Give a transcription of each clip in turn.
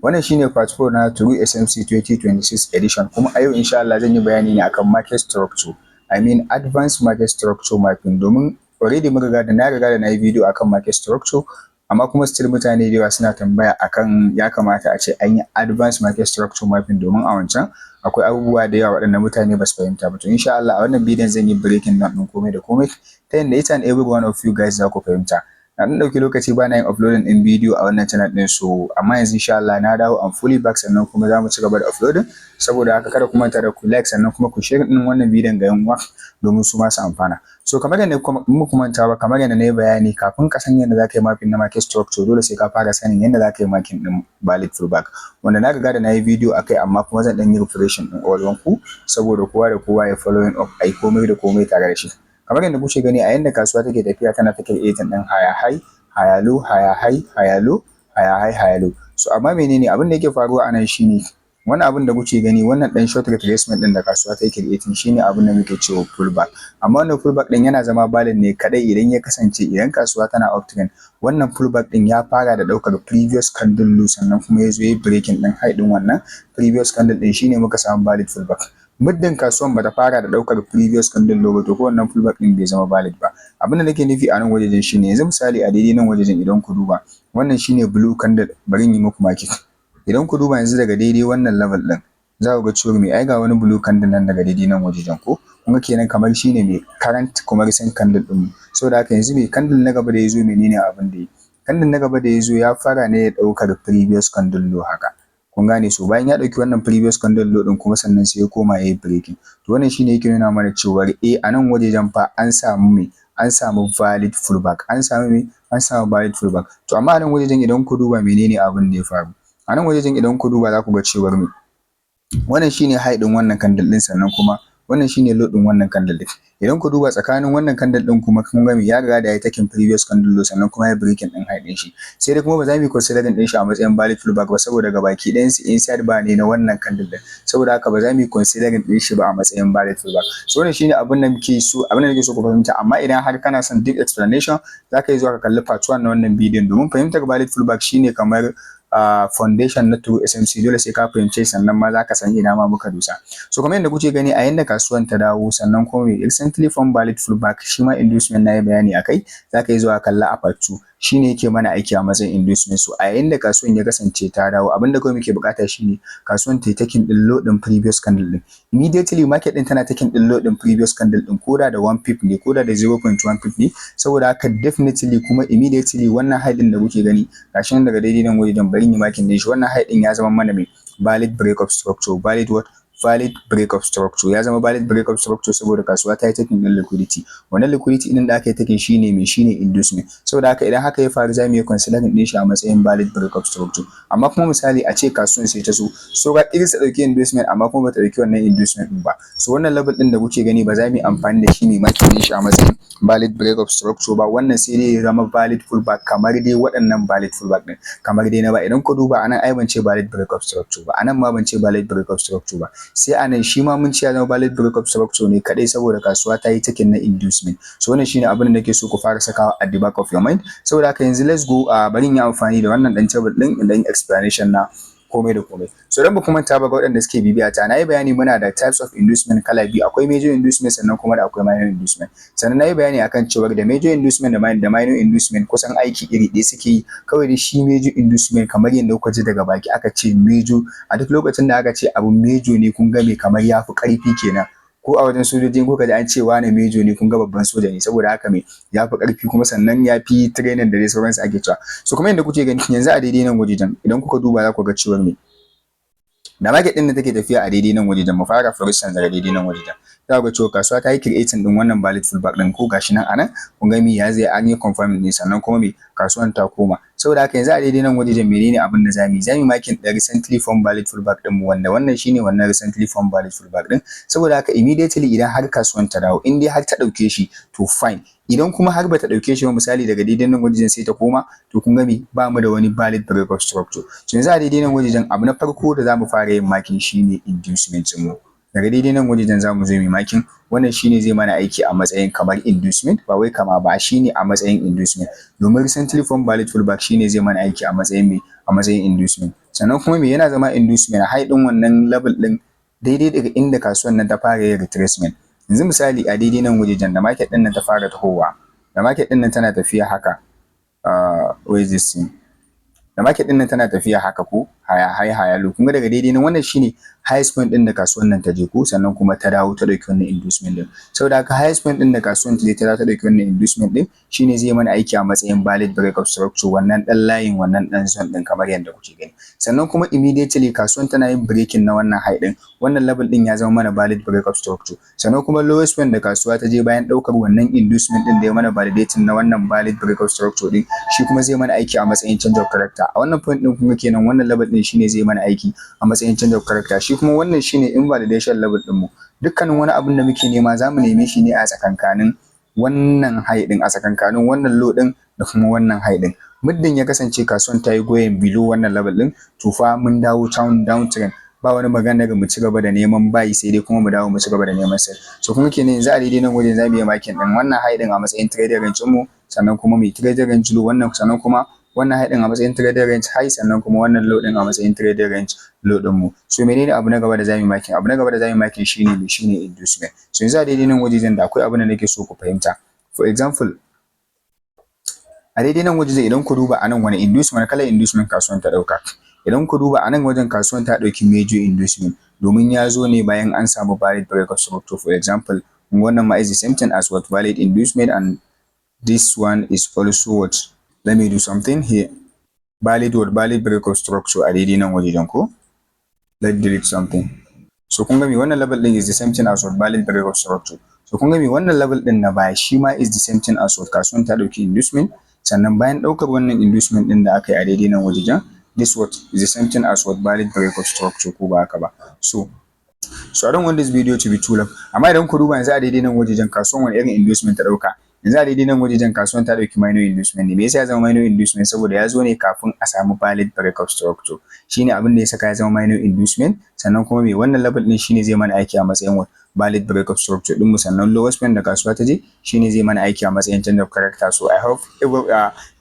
Wannan shine part 4 na True SMC 2026 edition, kuma a yau insha Allah zan yi bayani ne akan market structure. I mean advanced market structure mapping, domin already na riga da na yi video akan market structure, amma kuma still mutane da yawa suna tambaya akan ya kamata a ce an yi advanced market structure mapping, domin a wancan akwai abubuwa da yawa waɗanda mutane ba su fahimta ba. To insha Allah a wannan bidiyon zan yi breaking down ɗin komai da komai ta yadda each and every one of you guys za ku fahimta. Na ɗan ɗauki lokaci bana yin uploading ɗin bidiyo a wannan channel ɗin, so amma yanzu insha Allah na dawo am fully back, sannan kuma za mu ci gaba da uploading. Saboda haka kada ku manta da ku like, sannan kuma ku share ɗin wannan bidiyon ga yan uwa domin su ma su amfana. So kamar yadda muku manta ba, kamar yadda na yi bayani, kafin ka san yadda za ka yi mapping na market structure dole sai ka fara sanin yadda za ka yi mapping ɗin valid pullback, wanda na riga da na yi bidiyo akai, amma kuma zan ɗan yi refreshing ɗin all ku saboda kowa da kowa ya following up ai komai da komai tare da shi. Kamar yadda kuke gani a yanda kasuwa take tafiya, tana ta creating ɗin higher high, higher low, higher high, higher low, higher high, higher low. So amma menene abin da yake faruwa anan shine wannan abin da kuke gani, wannan ɗan short retracement ɗin da kasuwa ta creating shine abin da muke cewa pullback. Amma wannan pullback ɗin yana zama valid ne kadai idan ya kasance idan kasuwa tana uptrend, wannan pullback ɗin ya fara da ɗaukar previous candle low, sannan kuma ya zo ya breaking ɗin high ɗin wannan previous candle ɗin, shine muka samu valid pullback. Muddin kasuwan bata fara da ɗaukar previous candle low ba, to ko wannan pullback ɗin bai zama valid ba. Abin da nake nufi a nan wajejen shine, yanzu misali a daidai nan wajejen idan ku duba, wannan shine blue candle, bari in yi muku market. Idan ku duba yanzu daga daidai wannan level ɗin, za ku ga cewa ai ga wani blue candle nan daga daidai nan wajejen ko, kun ga kenan kamar shine mai current kuma recent candle ɗin. Saboda haka yanzu mai candle na gaba da ya zo, menene abin da ya yi? Candle na gaba da ya zo ya fara ne ya ɗaukar previous candle low haka. Kun gane, so bayan ya ɗauki wannan previous candle low ɗin kuma sannan sai ya koma ya yi breaking. To wannan shine yake nuna mana cewa a nan wajejen fa an samu valid pullback, an samu valid pullback. To amma a nan wajejen idan ku duba menene abin da ya faru, a nan wajejen idan ku duba za ku ga cewa wannan shine high ɗin wannan candle ɗin, sannan kuma wannan shine low ɗin wannan candle ɗin. Idan ku duba tsakanin wannan candle ɗin kuma kun ga ya riga da ya taking previous candle low, sannan kuma ya breaking ɗin high ɗin shi. Sai dai kuma ba za mu yi considering ɗin shi a matsayin valid pullback ba, saboda gabaki ɗayan su inside bar ne na wannan candle ɗin. Saboda haka ba za mu yi considering ɗin shi ba a matsayin valid pullback. So wannan shine abin da nake so ku fahimta. Amma idan har kana son deep explanation, za ka yi zuwa ka kalli part 1 na wannan bidiyon, domin fahimtar valid pullback shine kamar foundation na True SMC. Dole sai ka fahimce sannan ma za ka san ina ma muka dusa. So kamar yadda kuke gani a yanda kasuwan ta dawo, sannan kuma recently formed valid pullback, shi ma inducement na yi bayani akai, za ka yi zuwa kalla a part 2, shine yake mana aiki a matsayin inducement. So a yayin da kasuwan ya kasance ta dawo, abinda kawai muke bukata shine kasuwan ta yi taking din low din previous candle din. Immediately market din tana taking din low din previous candle din, koda da 1 pip ne, koda da 0.1 pip ne. Saboda haka definitely kuma immediately wannan high din da kuke gani gashi nan daga daidai nan wajen, bari ni makin din shi, wannan high din ya zama mana mai valid break of structure. Valid break of structure ya zama valid break of structure saboda kasuwa ta yi taking din liquidity. Wannan liquidity din da aka yi taking shine inducement. Saboda haka idan haka ya faru, za mu yi considering din shi a matsayin valid break of structure. Amma kuma misali a ce kasuwan sai ta so ga irin ta dauki inducement, amma kuma bata dauki wannan inducement din ba. So wannan level din da kuke gani ba za mu yi amfani da shi ne makin din shi a matsayin valid break of structure ba. Wannan sai dai ya zama valid pullback kamar dai waɗannan valid pullback din, kamar dai na ba. Idan ku duba anan ai ban ce valid break of structure ba, anan ma ban ce valid break of structure ba. Sai anan shi ma mun ce ya zama valid break of structure ne kadai saboda kasuwa ta yi taking na inducement. So wannan shine abin da nake so ku fara sakawa at the back of your mind. Saboda haka yanzu let's go, bari in yi amfani da wannan dan table din dan explanation na komai da komai. So dan ba kuma manta ba, ga waɗanda suke bibiya ta, na yi bayani muna da types of inducement kala biyu, akwai major inducement sannan kuma da akwai minor inducement. Sannan na yi bayani akan cewa da major inducement da minor inducement kusan aiki iri ɗaya suke yi, kawai da shi major inducement kamar yadda kuka ji daga baki aka ce major, a duk lokacin da aka ce abu major ne kun ga me kamar ya fi ƙarfi kenan. Ko a wajen sojoji kuka ji an ce wane major ne, kun ga babban soja ne, saboda haka me ya fi ƙarfi kuma sannan ya fi training da dai sauransu ake cewa. So kuma yadda kuke gani yanzu a daidai nan wajejen, idan kuka duba za ku ga cewa me da market din da take tafiya a daidai nan wajejen, mu fara for instance daga daidai nan wajejen, za ku ga cewa kasuwa ta yi creating din wannan valid pullback din, ko gashi nan anan kun ga me ya zai an yi confirm ne, sannan kuma me kasuwan ta koma. Saboda haka yanzu a daidai nan wajejen menene abin da zamu yi makin da recently formed valid pullback din mu, wanda wannan shine wannan recently formed valid pullback din. Saboda haka immediately idan har kasuwan ta dawo, in dai har ta dauke shi to fine. Idan kuma har bata dauke shi ba, misali daga daidai nan wajejen sai ta koma, to kun ga me ba mu da wani valid break of structure. So yanzu a daidai nan wajejen abu na farko da zamu fara yin makin shine inducement mu. daga daidai nan wajen za mu zo mu makin wannan shine zai mana aiki a matsayin kamar inducement ba wai kama ba shine a matsayin inducement domin recently formed valid pullback shine zai mana aiki a matsayin me a matsayin inducement sannan kuma me yana zama inducement high din wannan level din daidai daga inda kasuwan nan ta fara yin retracement yanzu misali a daidai nan wajen da market din nan ta fara tahowa da market din nan tana tafiya haka where is this thing da market din nan tana tafiya haka ko haya low kun ga daga daidai nan wannan shine highest point din da kasuwan nan ta je ko sannan kuma ta dawo ta dauki wannan inducement din saboda haka highest point din da kasuwan ta je ta dawo ta dauki wannan inducement din shine zai mana aiki a matsayin valid breakout structure wannan dan layin wannan dan zone din kamar yadda kuke gani sannan kuma immediately kasuwan tana yin breaking na wannan high din wannan level din ya zama mana valid breakout structure sannan kuma lowest point da kasuwa ta je bayan daukar wannan inducement din da ya mana validating na wannan valid breakout structure din shi kuma zai mana aiki a matsayin change of character a wannan point din kuma kenan wannan level din shine zai mana aiki a matsayin change of character shi kuma wannan shine invalidation level din mu dukkanin wani abin da muke nema zamu neme shi ne a tsakankanin wannan high din a tsakankanin wannan low din da kuma wannan high din muddin ya kasance kasuwan ta yi going below wannan level din to fa mun dawo downtrend ba wani magana ga mu ci gaba da neman buy sai dai kuma mu dawo mu ci gaba da neman sell so kuma kenan yanzu a daidai nan wajen zamu yi makin din wannan high din a matsayin trader range mu sannan kuma mai trader range low wannan sannan kuma wannan high din a matsayin trader range high sannan kuma wannan low din a matsayin trader range low din mu so menene abu na gaba da zamu yi makin abu na gaba da zamu yi makin shine inducement so yanzu a daidai nan wajen da akwai abin da nake so ku fahimta for example a daidai nan wajen idan ku duba anan wani inducement kalar inducement kasuwan ta dauka idan ku duba anan wajen kasuwan ta dauki major inducement domin ya zo ne bayan an samu valid breakout structure for example wannan ma is the same thing as what valid inducement and this one is also what let me do something here valid breakout structure a daidai nan wajen ko let's delete something so kun ga me wannan level din is the same thing as what valid breakout structure so kun ga me wannan level din na baya shi ma is the same thing as what kasuwan ta dauki inducement sannan bayan daukar wannan inducement din da aka yi a daidai nan wajen this what is the same thing as what valid breakout structure ko ba haka ba so I don't want this video to be too long amma idan ku duba yanzu a daidai nan wajen kasuwan wani irin inducement ta dauka yanzu a daidai nan wajen kasuwan ta dauki minor inducement ne me yasa ya zama minor inducement saboda ya zo ne kafin a samu valid breakout structure shine abin da ya saka ya zama minor inducement sannan kuma me wannan level din shine zai mana aiki a matsayin valid breakout structure din mu sannan lowest point da kasuwa ta je shine zai mana aiki a matsayin change of character so I hope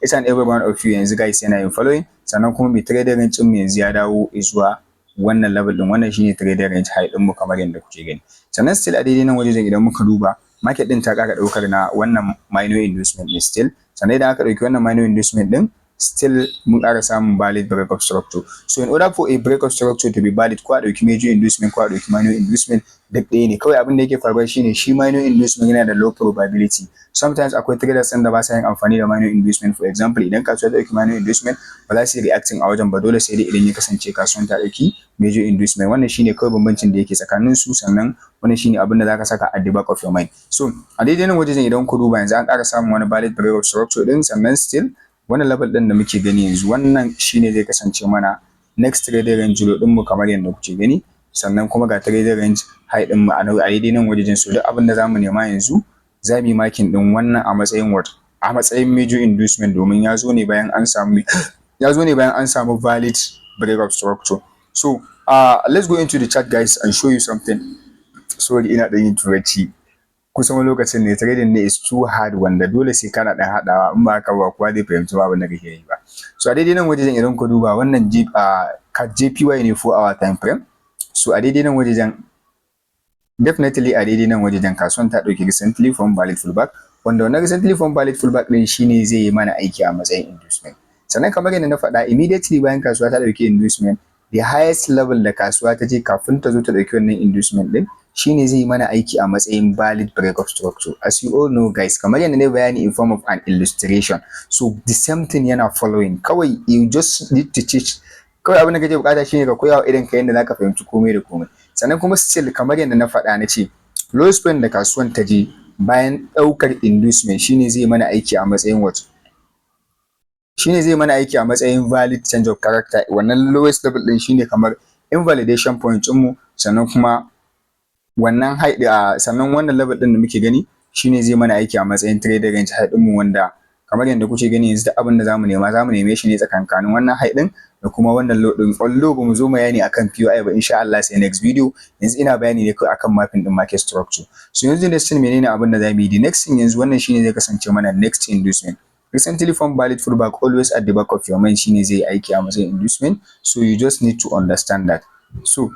each and every one of you yanzu guys yana yin following sannan kuma me trader range mu yanzu ya dawo zuwa wannan level din wannan shine trader range high din mu kamar yadda kuke gani sannan still a daidai nan wajen idan muka duba market din ta kara daukar na wannan minor inducement ne still sannan idan aka dauki wannan minor inducement din still mun ƙara samun valid breakout structure so in order for a breakout structure to be valid ko a dauki major inducement ko a dauki minor inducement duk ɗaya ne kawai abin da yake faruwa shine shi minor inducement yana da low probability sometimes akwai traders ɗin da ba sa yin amfani da minor inducement for example idan kasuwa ta dauki minor inducement ba za su yi reacting a wajen ba dole sai dai idan ya kasance kasuwan ta dauki major inducement wannan shine kawai bambancin da yake tsakanin su sannan wannan shine abin da zaka saka at the back of your mind so a daidai nan wajen idan ku duba yanzu an ƙara samun wani valid breakout structure din sannan still wannan level din da muke gani yanzu wannan shine zai kasance mana next trader range low din mu kamar yadda kuke gani sannan kuma ga trader range high din mu a daidai nan wajen so duk abin da zamu nema yanzu za mu yi makin din wannan a matsayin what a matsayin major inducement domin ya zo ne bayan an samu valid breakout structure so let's go into the chart guys and show you something sorry ina dan yin turanci kusan wani lokacin ne trading ne is too hard wanda dole sai kana dan hadawa in ba haka ba kowa zai fahimci ba abin da kake yi ba so a daidai nan wajen idan ku duba wannan JPY ne 4 hour time frame so a daidai nan wajen definitely a daidai nan wajen kasuwan ta dauki recently from valid pullback wanda wannan recently from valid pullback din shine zai yi mana aiki a matsayin inducement sannan kamar yadda na faɗa immediately bayan kasuwa ta dauki inducement the highest level da kasuwa ta je kafin ta zo ta dauki wannan inducement din shine zai mana aiki a matsayin valid breakout structure as you all know guys kamar yadda na bayani in form of an illustration so the same thing yana following kawai you just need to teach kawai abin da kake bukata shine ka koya wa irin ka yadda zaka fahimci komai da komai sannan kuma still kamar yadda na faɗa na ce lowest point da kasuwan ta je bayan daukar inducement shine zai mana aiki a matsayin what shine zai mana aiki a matsayin valid change of character wannan lowest level din shine kamar invalidation point din mu sannan kuma wannan sannan wannan level din da muke gani shine zai mana aiki a matsayin trader range high din mu wanda kamar yadda kuke gani yanzu duk abin da zamu neme shi ne tsakankanin wannan high din da kuma wannan low din. Although bamu zo bayani akan POI ba insha Allah sai next video. Yanzu ina bayani ne kawai akan mapping din market structure. So yanzu next thing menene abin da zamu yi? The next thing yanzu wannan shine zai kasance mana next inducement. Recently formed valid pullback always at the back of your mind shine zai aiki a matsayin inducement. So you just need to understand that. So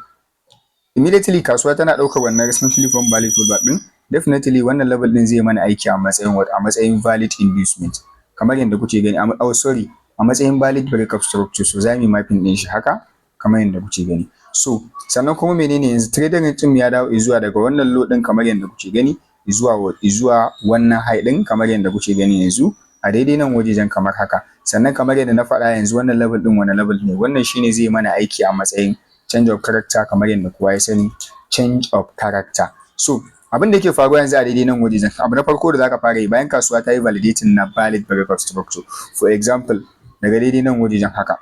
immediately kasuwa tana ɗaukar wannan recently formed valid pullback din, definitely wannan level din zai mana aiki a matsayin what? A matsayin valid inducement. Kamar yadda kuke gani a matsayin valid breakup structure. So zamu yi mapping din shi haka kamar yadda kuke gani. So sannan kuma menene yanzu trader din ya dawo zuwa daga wannan low din kamar yadda kuke gani zuwa wannan high din kamar yadda kuke gani yanzu a daidai nan wajejen kamar haka. Sannan kamar yadda na faɗa yanzu wannan level din wani level ne? Wannan shine zai mana aiki a matsayin change of character kamar yadda kowa ya sani, change of character. So abin da yake faruwa yanzu a daidai nan wajejen, abu na farko da zaka fara yi bayan kasuwa ta yi validating na valid breakup structure, for example daga daidai nan wajejen haka,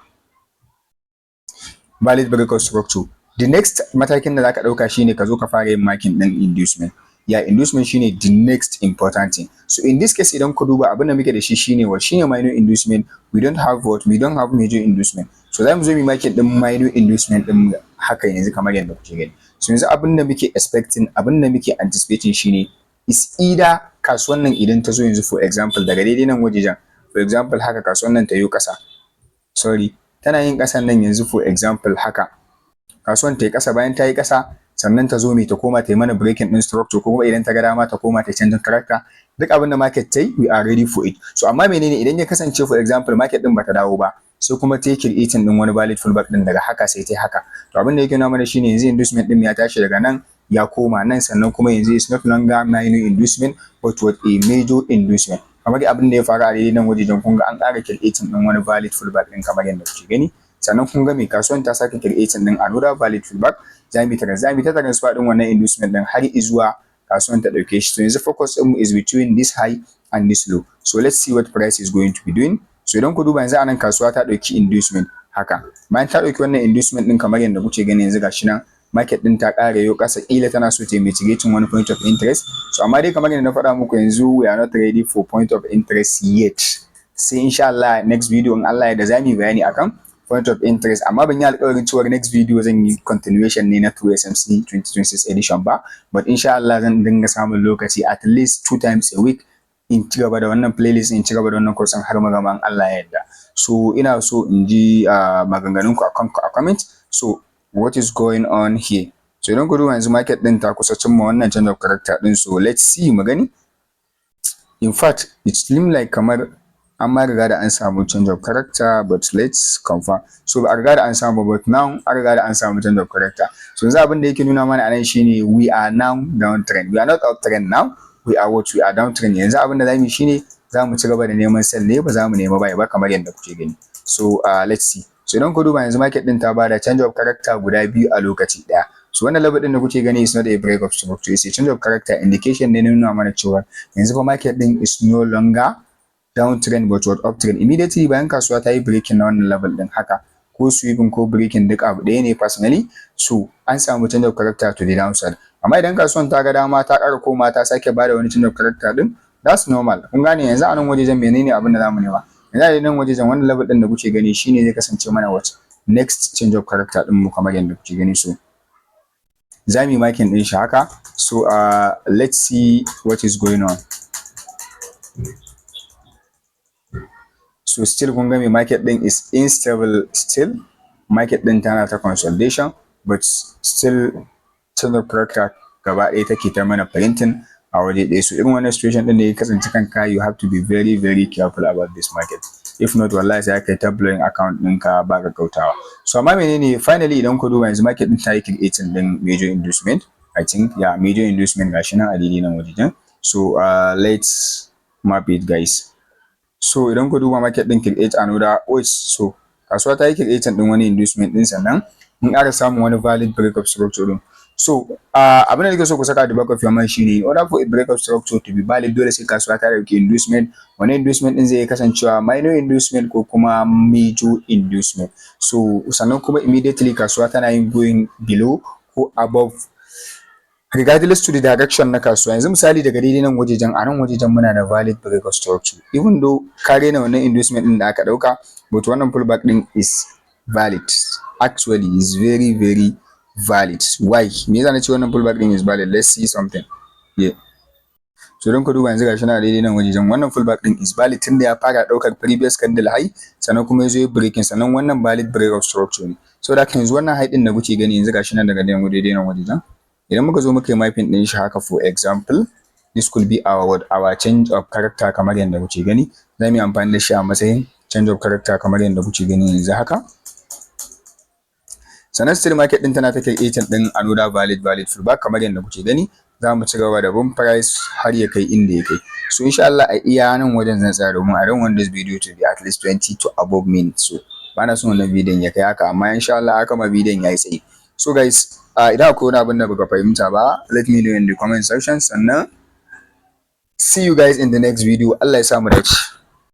valid breakup structure, the next matakin da zaka ɗauka shine ka zo ka fara yin marking ɗin inducement. Inducement shine the next important thing. So in this case idan ku duba abin da muke da shi shine minor inducement. We don't have major inducement. So zamu zo mu market din minor inducement din haka yanzu kamar yadda kuke gani. So yanzu abin da muke expecting, abin da muke anticipating shine is either kasuwan nan idan ta zo yanzu for example daga daidai nan wajejen, for example haka kasuwan nan ta yi ƙasa, tana yin ƙasan nan yanzu for example haka, kasuwan ta yi ƙasa, bayan ta yi ƙasa sannan ta zo ta koma ta yi mana breaking din structure, ko kuma idan ta ga dama ta koma ta canjin character. Duk abin da market ta yi we are ready for it. So amma menene idan ya kasance for example market din bata dawo ba sai kuma ta yi creating din wani valid pullback din daga haka sai ta yi haka, to abin da yake nuna mana shine yanzu inducement din ya tashi daga nan ya koma nan, sannan kuma yanzu is not longer minor inducement but what a major inducement. Kamar abin da ya faru a daidai nan wajejen kun ga an ƙara creating din wani valid pullback din kamar yadda kuke gani. Sannan kun ga mai kasuwan ta sake creating din another valid pullback, zamu ta transfer din wannan inducement din har zuwa kasuwan ta dauke shi. So yanzu focus din mu is between this high and this low. So let's see what price is going to be doing. So idan ku duba yanzu anan kasuwa ta dauki inducement haka, bayan ta dauki wannan inducement din kamar yadda kuke gani yanzu gashi nan market din ta ƙara yau ƙasa, kila tana so ta mitigating wani point of interest. So amma dai kamar yadda na faɗa muku yanzu we are not ready for point of interest yet. Sai insha Allah next video in Allah ya da zamu yi bayani akan point of interest, amma ban yi alƙawarin cewa next video zan yi continuation ne na True SMC 2026 edition ba, but insha Allah zan dinga samun lokaci at least 2 times a week in ci gaba da wannan playlist, in ci gaba da wannan course har magaman Allah ya yarda. So ina so in ji maganganun ku a comment. So what is going on here? So idan ku duba yanzu market din ta kusa cimma wannan change of character din, so let's see mu gani. In fact it seems like kamar an ma riga da an samu change of character, but let's confirm. So ba a riga da an samu, but now an riga da an samu change of character. So yanzu abin da yake nuna mana anan shine we are now downtrend. We are not uptrend now, we are downtrend. Yanzu abin da zamu yi shine zamu ci gaba da neman sell ne, ba zamu nema buy ba kamar yadda kuke gani. So let's see. So idan ku duba yanzu market din ta bada change of character guda biyu a lokaci daya. So wannan level din da kuke gani is not a break of structure, it's a change of character indication ne nuna mana cewa yanzu fa market din is no longer downtrend but what uptrend. Immediately bayan kasuwa ta yi breaking na wannan level din haka, ko sweeping ko breaking duk abu ɗaya ne personally. So an samu change of character to the downside. Amma idan kasuwan ta ga dama ta ƙara koma ta sake bada wani change of character din, that's normal. Kun gane yanzu a nan wajejen menene abin da zamu nema? Yanzu a nan wajejen wannan level din da kuke gani shine zai kasance mana what next change of character din mu kamar yadda kuke gani. So zamu yi marking din shi haka. So let's see what is going on. So still kun ga mai market din is unstable still. Market din tana ta consolidation but still change of character gaba ɗaya take ta mana printing a waje ɗaya. So irin wannan situation din da ya kasance kanka, you have to be very very careful about this market. If not wallahi sai kai ta blowing account ɗinka ba gaggautawa. So amma menene finally idan ku duba yanzu market din ta yi creating din major inducement. I think major inducement gashi nan a daidai nan wajejen. So let's map it guys. So idan ku duba market din create another so kasuwa ta yi creating din wani inducement din, sannan mun ƙara samun wani valid breakup structure din. So abin da nake so ku saka da back of your mind shine in order for a breakup structure to be valid dole sai kasuwa ta dauki inducement. Wani inducement din zai kasancewa minor inducement ko kuma major inducement. So sannan kuma immediately kasuwa tana yin going below ko above regardless to the direction na kasuwa. Yanzu misali daga daidai nan wajejen, a nan wajejen muna da valid break of structure, even though ka daina wannan inducement din da aka dauka, but wannan pullback din is valid, actually is very very valid. Why? Me yasa nace wannan pullback din is valid? Let's see something. Yeah. So don ka duba yanzu gashi na daidai nan wajejen, wannan pullback din is valid tunda ya fara daukar previous candle high, sannan kuma yazo ya breaking, sannan wannan valid break of structure ne. So da yanzu wannan high din da kuke gani yanzu gashi nan daga daidai nan wajejen, idan muka zo muka yi mapping din shi haka, for example this could be our change of character kamar yadda kuke gani. Za mu yi amfani da shi a matsayin change of character kamar yadda kuke gani yanzu haka. Sannan still market din tana ta creating din another valid pullback kamar yadda kuke gani. Za mu ci gaba da bin price har ya kai inda ya kai. So insha Allah a iya nan wajen zan tsaya, domin I don't want this video to be at least 20 to above minutes. So bana son wannan bidiyon ya kai haka, amma insha Allah haka ma bidiyon yayi tsayi. So guys, idan akwai wani abin da baka fahimta ba, let me know in the comment section, sannan see you guys in the next video. Allah ya sa mu dace.